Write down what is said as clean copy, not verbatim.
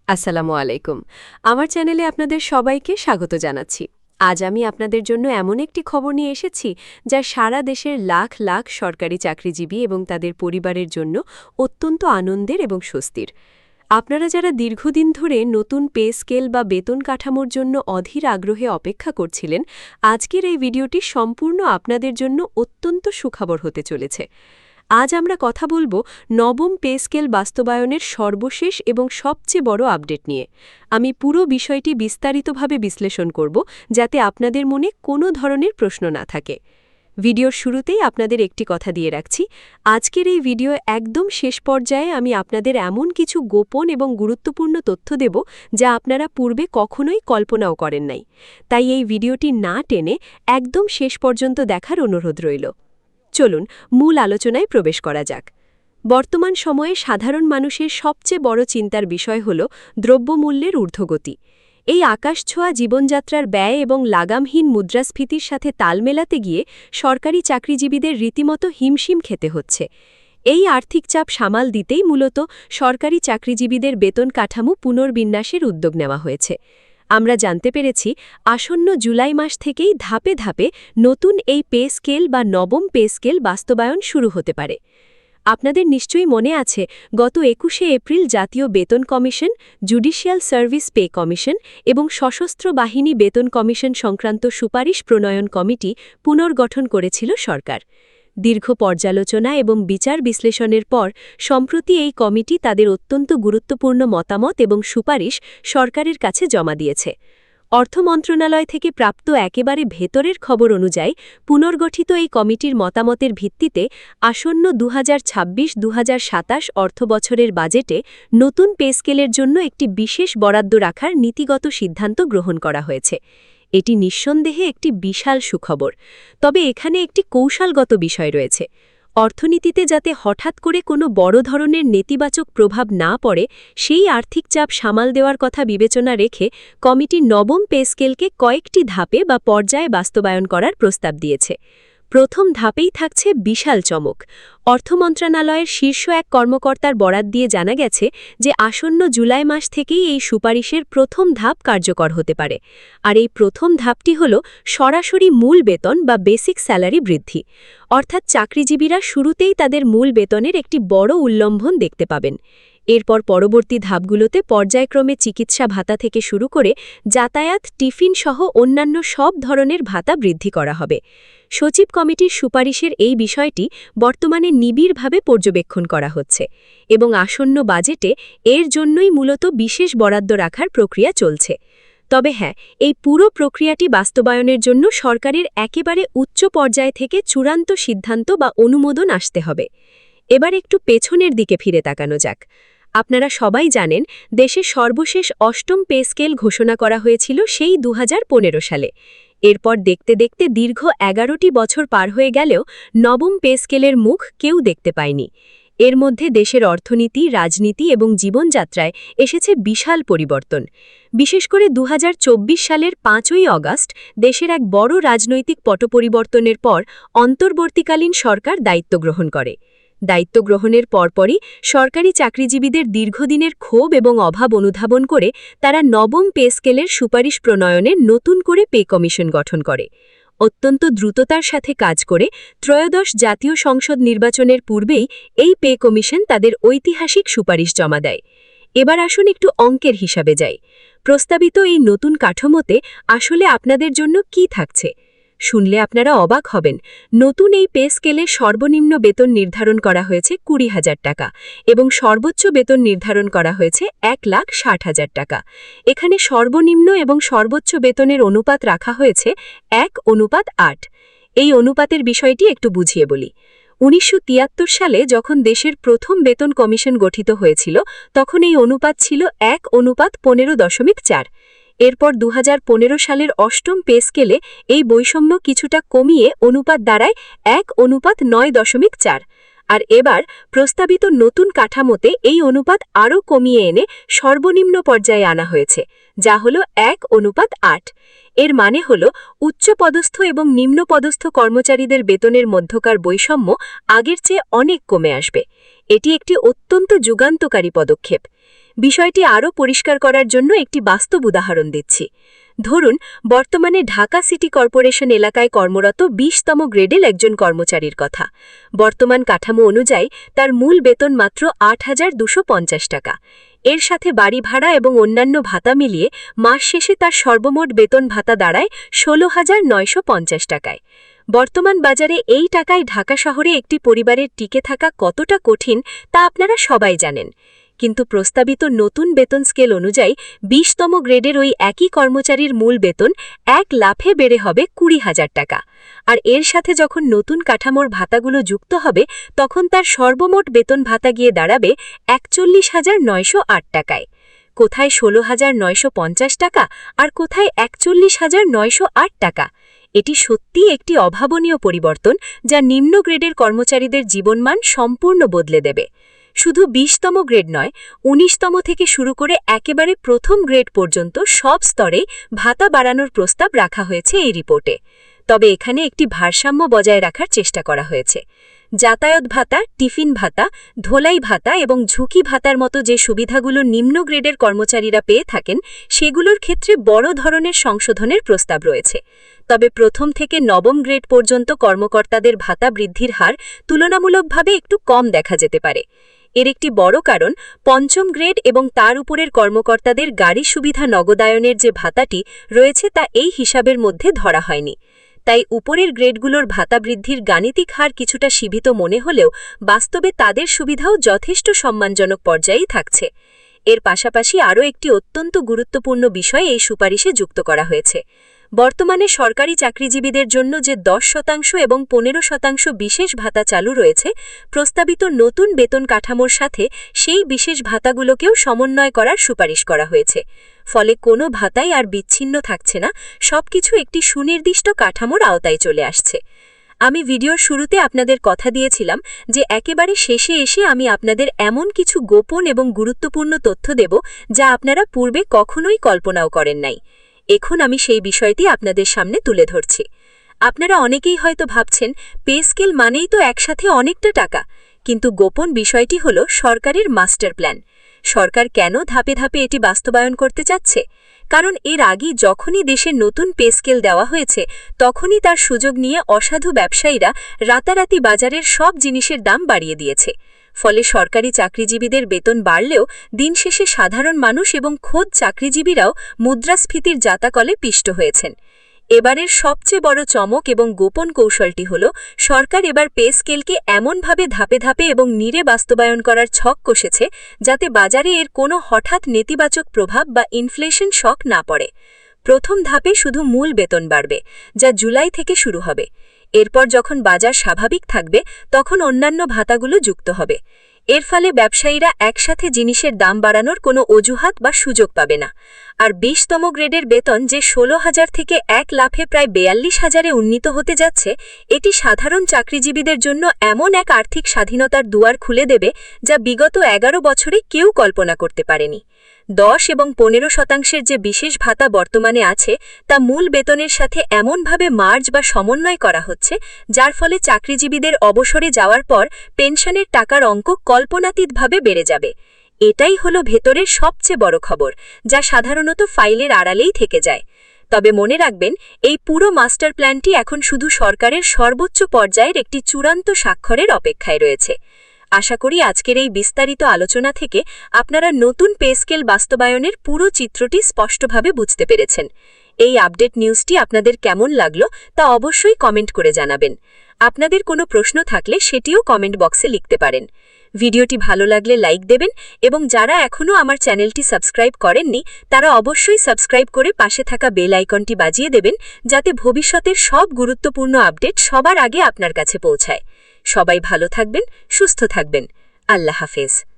আসসালামু আলাইকুম। আমার চ্যানেলে আপনাদের সবাইকে স্বাগত জানাচ্ছি। আজ আমি আপনাদের জন্য এমন একটি খবর নিয়ে এসেছি যা সারা দেশের লাখ লাখ সরকারি চাকরিজীবী এবং তাদের পরিবারের জন্য অত্যন্ত আনন্দের এবং স্বস্তির। আপনারা যারা দীর্ঘদিন ধরে নতুন পে স্কেল বা বেতন কাঠামোর জন্য অধীর আগ্রহে অপেক্ষা করছিলেন, আজকের এই ভিডিওটি সম্পূর্ণ আপনাদের জন্য অত্যন্ত সুখবর হতে চলেছে। আজ আমরা কথা বলবো নবম পে স্কেল বাস্তবায়নের সর্বশেষ এবং সবচেয়ে বড় আপডেট নিয়ে। আমি পুরো বিষয়টি বিস্তারিতভাবে বিশ্লেষণ করব, যাতে আপনাদের মনে কোনো ধরনের প্রশ্ন না থাকে। ভিডিওর শুরুতেই আপনাদের একটি কথা দিয়ে রাখছি, আজকের এই ভিডিও একদম শেষ পর্যায়ে আমি আপনাদের এমন কিছু গোপন এবং গুরুত্বপূর্ণ তথ্য দেব যা আপনারা পূর্বে কখনোই কল্পনাও করেন নাই। তাই এই ভিডিওটি না টেনে একদম শেষ পর্যন্ত দেখার অনুরোধ রইল। চলুন মূল আলোচনায় প্রবেশ করা যাক। বর্তমান সময়ে সাধারণ মানুষের সবচেয়ে বড় চিন্তার বিষয় হল দ্রব্যমূল্যের ঊর্ধ্বগতি। এই আকাশছোঁয়া জীবনযাত্রার ব্যয় এবং লাগামহীন মুদ্রাস্ফীতির সাথে তাল মেলাতে গিয়ে সরকারি চাকরিজীবীদের রীতিমতো হিমশিম খেতে হচ্ছে। এই আর্থিক চাপ সামাল দিতেই মূলত সরকারি চাকরিজীবীদের বেতন কাঠামো পুনর্বিন্যাসের উদ্যোগ নেওয়া হয়েছে। আমরা জানতে পেরেছি আসন্ন জুলাই মাস থেকেই ধাপে ধাপে নতুন এই পে স্কেল বা নবম পে স্কেল বাস্তবায়ন শুরু হতে পারে। আপনাদের নিশ্চয়ই মনে আছে, গত ২১শে এপ্রিল জাতীয় বেতন commission, judicial service pay commission এবং সশস্ত্র বাহিনী বেতন কমিশন সংক্রান্ত সুপারিশ প্রণয়ন কমিটি পুনর্গঠন করেছিল সরকার। দীর্ঘ পর্যালোচনা এবং বিচার বিশ্লেষণের পর সম্প্রতি এই কমিটি তাদের অত্যন্ত গুরুত্বপূর্ণ মতামত এবং সুপারিশ সরকারের কাছে জমা দিয়েছে। অর্থ মন্ত্রণালয় থেকে প্রাপ্ত একেবারে ভেতরের খবর অনুযায়ী পুনর্গঠিত এই কমিটির মতামতের ভিত্তিতে আসন্ন ২০২৬-২০২৭ অর্থবছরের বাজেটে নতুন পে স্কেলের জন্য একটি বিশেষ বরাদ্দ রাখার নীতিগত সিদ্ধান্ত গ্রহণ করা হয়েছে। এটি নিঃসন্দেহে একটি বিশাল সুখবর। তবে এখানে একটি কৌশলগত বিষয় রয়েছে। অর্থনীতিতে যাতে হঠাৎ করে কোনো বড় ধরনের নেতিবাচক প্রভাব না পড়ে, সেই আর্থিক চাপ সামাল দেওয়ার কথা বিবেচনা রেখে কমিটি নবম পে স্কেলকে কয়েকটি ধাপে বা পর্যায়ে বাস্তবায়ন করার প্রস্তাব দিয়েছে। প্রথম ধাপেই থাকছে বিশাল চমক। অর্থ মন্ত্রণালয়ের শীর্ষ এক কর্মকর্তার বরাত দিয়ে জানা গেছে যে আসন্ন জুলাই মাস থেকেই এই সুপারিশের প্রথম ধাপ কার্যকর হতে পারে। আর এই প্রথম ধাপটি হল সরাসরি মূল বেতন বা বেসিক স্যালারি বৃদ্ধি। অর্থাৎ চাকরিজীবীরা শুরুতেই তাদের মূল বেতনের একটি বড় উল্লম্ঘন দেখতে পাবেন। এরপর পরবর্তী ধাপগুলোতে পর্যায়ক্রমে চিকিৎসা ভাতা থেকে শুরু করে যাতায়াত, টিফিন সহ অন্যান্য সব ধরনের ভাতা বৃদ্ধি করা হবে। সচিব কমিটির সুপারিশের এই বিষয়টি বর্তমানে নিবিড়ভাবে পর্যবেক্ষণ করা হচ্ছে এবং আসন্ন বাজেটে এর জন্যই মূলত বিশেষ বরাদ্দ রাখার প্রক্রিয়া চলছে। তবে হ্যাঁ, এই পুরো প্রক্রিয়াটি বাস্তবায়নের জন্য সরকারের একেবারে উচ্চ পর্যায় থেকে চূড়ান্ত সিদ্ধান্ত বা অনুমোদন আসতে হবে। এবার একটু পেছনের দিকে ফিরে তাকানো যাক। আপনারা সবাই জানেন, দেশে সর্বশেষ অষ্টম পে স্কেল ঘোষণা করা হয়েছিল সেই ২০১৫ সালে। এরপর দেখতে দেখতে দীর্ঘ ১১টি বছর পার হয়ে গেলেও নবম পে স্কেলের মুখ কেউ দেখতে পায়নি। এর মধ্যে দেশের অর্থনীতি, রাজনীতি এবং জীবনযাত্রায় এসেছে বিশাল পরিবর্তন। বিশেষ করে ২০২৪ সালের ৫ই অগাস্ট দেশের এক বড় রাজনৈতিক পটপরিবর্তনের পর অন্তর্বর্তীকালীন সরকার দায়িত্ব গ্রহণ করে। দায়িত্ব গ্রহণের পরপরই সরকারি চাকরিজীবীদের দীর্ঘদিনের ক্ষোভ এবং অভাব অনুধাবন করে তারা নবম পে স্কেলের সুপারিশ প্রণয়নে নতুন করে পে কমিশন গঠন করে। অত্যন্ত দ্রুততার সাথে কাজ করে ত্রয়োদশ জাতীয় সংসদ নির্বাচনের পূর্বেই এই পে কমিশন তাদের ঐতিহাসিক সুপারিশ জমা দেয়। এবার আসুন একটু অঙ্কের হিসাবে যাই। প্রস্তাবিত এই নতুন কাঠামোতে আসলে আপনাদের জন্য কি থাকছে শুনলে আপনারা অবাক হবেন। নতুন এই পে স্কেলে সর্বনিম্ন বেতন নির্ধারণ করা হয়েছে ২০,০০০ টাকা এবং সর্বোচ্চ বেতন নির্ধারণ করা হয়েছে ১,৬০,০০০ টাকা। এখানে সর্বনিম্ন এবং সর্বোচ্চ বেতনের অনুপাত রাখা হয়েছে ১:৮। এই অনুপাতের বিষয়টি একটু বুঝিয়ে বলি। ১৯৭৩ সালে যখন দেশের প্রথম বেতন কমিশন গঠিত হয়েছিল, তখন এই অনুপাত ছিল ১:১৫.৪। এরপর ২০১৫ সালের অষ্টম পে স্কেলে এই বৈষম্য কিছুটা কমিয়ে অনুপাত দাঁড়ায় ১:৯.৪। আর এবার প্রস্তাবিত নতুন কাঠামোতে এই অনুপাত আরও কমিয়ে এনে সর্বনিম্ন পর্যায়ে আনা হয়েছে, যা হল ১:৮। এর মানে হল উচ্চপদস্থ এবং নিম্নপদস্থ কর্মচারীদের বেতনের মধ্যকার বৈষম্য আগের চেয়ে অনেক কমে আসবে। এটি একটি অত্যন্ত যুগান্তকারী পদক্ষেপ। বিষয়টি আরও পরিষ্কার করার জন্য একটি বাস্তব উদাহরণ দিচ্ছি। ধরুন, বর্তমানে ঢাকা সিটি কর্পোরেশন এলাকায় কর্মরত ২০তম গ্রেডের একজন কর্মচারীর কথা। বর্তমান কাঠামো অনুযায়ী তার মূল বেতন মাত্র ৮,২৫০ টাকা। এর সাথে বাড়ি ভাড়া এবং অন্যান্য ভাতা মিলিয়ে মাস শেষে তার সর্বমোট বেতন ভাতা দাঁড়ায় ১৬,৯৫০ টাকায়। বর্তমান বাজারে এই টাকায় ঢাকা শহরে একটি পরিবারের টিকে থাকা কতটা কঠিন তা আপনারা সবাই জানেন। কিন্তু প্রস্তাবিত নতুন বেতন স্কেল অনুযায়ী ২০তম গ্রেডের ওই একই কর্মচারীর মূল বেতন ১ লাফে বেড়ে হবে ২০,০০০ টাকা। আর এর সাথে যখন নতুন কাঠামোর ভাতাগুলো যুক্ত হবে, তখন তার সর্বমোট বেতন ভাতা গিয়ে দাঁড়াবে ৪১,৯০৮ টাকায়। কোথায় ১৬,৯৫০ টাকা আর কোথায় ৪১,৯০৮ টাকা। এটি সত্যিই একটি অভাবনীয় পরিবর্তন, যা নিম্ন গ্রেডের কর্মচারীদের জীবনমান সম্পূর্ণ বদলে দেবে। শুধু ২০তম গ্রেড নয়, ১৯তম থেকে শুরু করে একেবারে প্রথম গ্রেড পর্যন্ত সব স্তরে ভাতা বাড়ানোর প্রস্তাব রাখা হয়েছে এই রিপোর্টে। তবে এখানে একটি ভারসাম্য বজায় রাখার চেষ্টা করা হয়েছে। যাতায়াত ভাতা, টিফিন ভাতা, ধোলাই ভাতা এবং ঝুঁকি ভাতার মতো যে সুবিধাগুলো নিম্ন গ্রেডের কর্মচারীরা পেয়ে থাকেন, সেগুলোর ক্ষেত্রে বড় ধরনের সংশোধনের প্রস্তাব রয়েছে। তবে প্রথম থেকে নবম গ্রেড পর্যন্ত কর্মকর্তাদের ভাতা বৃদ্ধির হার তুলনামূলকভাবে একটু কম দেখা যেতে পারে। এর একটি বড় কারণ, পঞ্চম গ্রেড এবং তার উপরের কর্মকর্তাদের গাড়ি সুবিধা নগদায়নের যে ভাতাটি রয়েছে তা এই হিসাবের মধ্যে ধরা হয়নি। তাই উপরের গ্রেডগুলোর ভাতা বৃদ্ধির গাণিতিক হার কিছুটা সীমিত মনে হলেও বাস্তবে তাদের সুবিধাও যথেষ্ট সম্মানজনক পর্যায়েই থাকছে। এর পাশাপাশি আরও একটি অত্যন্ত গুরুত্বপূর্ণ বিষয় এই সুপারিশে যুক্ত করা হয়েছে। বর্তমানে সরকারি চাকরিজীবীদের জন্য যে ১০% এবং ১৫% বিশেষ ভাতা চালু রয়েছে, প্রস্তাবিত নতুন বেতন কাঠামোর সাথে সেই বিশেষ ভাতাগুলোকেও সমন্বয় করার সুপারিশ করা হয়েছে। ফলে কোনো ভাতাই আর বিচ্ছিন্ন থাকছে না, সবকিছু একটি সুনির্দিষ্ট কাঠামোর আওতায় চলে আসছে। আমি ভিডিওর শুরুতে আপনাদের কথা দিয়েছিলাম যে একেবারে শেষে এসে আমি আপনাদের এমন কিছু গোপন এবং গুরুত্বপূর্ণ তথ্য দেব যা আপনারা পূর্বে কখনোই কল্পনাও করেন নাই। এখন আমি সেই বিষয়টি আপনাদের সামনে তুলে ধরছি। আপনারা অনেকেই হয়তো ভাবছেন, পে স্কেল মানেই তো একসাথে অনেকটা টাকা। কিন্তু গোপন বিষয়টি হল সরকারের মাস্টার প্ল্যান। সরকার কেন ধাপে ধাপে এটি বাস্তবায়ন করতে চাচ্ছে? কারণ এর আগে যখনই দেশে নতুন পে স্কেল দেওয়া হয়েছে, তখনই তার সুযোগ নিয়ে অসাধু ব্যবসায়ীরা রাতারাতি বাজারের সব জিনিসের দাম বাড়িয়ে দিয়েছে। ফলে সরকারি চাকরিজীবীদের বেতন বাড়লেও দিন শেষে সাধারণ মানুষ এবং খোদ চাকরিজীবীরাও মুদ্রাস্ফীতির জাতাকলে পিষ্ট হয়েছেন। এবারের সবচেয়ে বড় চমক এবং গোপন কৌশলটি হল, সরকার এবার পে স্কেলকে এমনভাবে ধাপে ধাপে এবং নীড়ে বাস্তবায়ন করার ছক কষেছে যাতে বাজারে এর কোনো হঠাৎ নেতিবাচক প্রভাব বা ইনফ্লেশন শক না পড়ে। প্রথম ধাপে শুধু মূল বেতন বাড়বে, যা জুলাই থেকে শুরু হবে। এরপর যখন বাজার স্বাভাবিক থাকবে, তখন অন্যান্য ভাতাগুলো যুক্ত হবে। এর ফলে ব্যবসায়ীরা একসাথে জিনিসের দাম বাড়ানোর কোনো অজুহাত বা সুযোগ পাবে না। আর ২০তম গ্রেডের বেতন যে ১৬,০০০ থেকে ১ লাফে প্রায় ৪২,০০০-এ উন্নীত হতে যাচ্ছে, এটি সাধারণ চাকরিজীবীদের জন্য এমন এক আর্থিক স্বাধীনতার দুয়ার খুলে দেবে যা বিগত ১১ বছরে কেউ কল্পনা করতে পারেনি। ১০ এবং ১৫% যে বিশেষ ভাতা বর্তমানে আছে, তা মূল বেতনের সাথে এমনভাবে মার্জ বা সমন্বয় করা হচ্ছে, যার ফলে চাকরিজীবীদের অবসরে যাওয়ার পর পেনশনের টাকার অঙ্ক কল্পনাতীতভাবে বেড়ে যাবে। এটাই হলো ভেতরের সবচেয়ে বড় খবর, যা সাধারণত ফাইলের আড়ালেই থেকে যায়। তবে মনে রাখবেন, এই পুরো মাস্টার প্ল্যানটি এখন শুধু সরকারের সর্বোচ্চ পর্যায়ের একটি চূড়ান্ত স্বাক্ষরের অপেক্ষায় রয়েছে। আশা করি আজকের এই বিস্তারিত আলোচনা থেকে আপনারা নতুন পে স্কেল বাস্তবায়নের পুরো চিত্রটি স্পষ্টভাবে বুঝতে পেরেছেন। এই আপডেট নিউজটি আপনাদের কেমন লাগলো তা অবশ্যই কমেন্ট করে জানাবেন। আপনাদের কোনো প্রশ্ন থাকলে সেটিও কমেন্ট বক্সে লিখতে পারেন। ভিডিওটি ভালো লাগলে লাইক দেবেন এবং যারা এখনও আমার চ্যানেলটি সাবস্ক্রাইব করেননি, তারা অবশ্যই সাবস্ক্রাইব করে পাশে থাকা বেল আইকনটি বাজিয়ে দেবেন, যাতে ভবিষ্যতের সব গুরুত্বপূর্ণ আপডেট সবার আগে আপনার কাছে পৌঁছায়। সবাই ভালো থাকবেন, সুস্থ থাকবেন। আল্লাহ হাফেজ।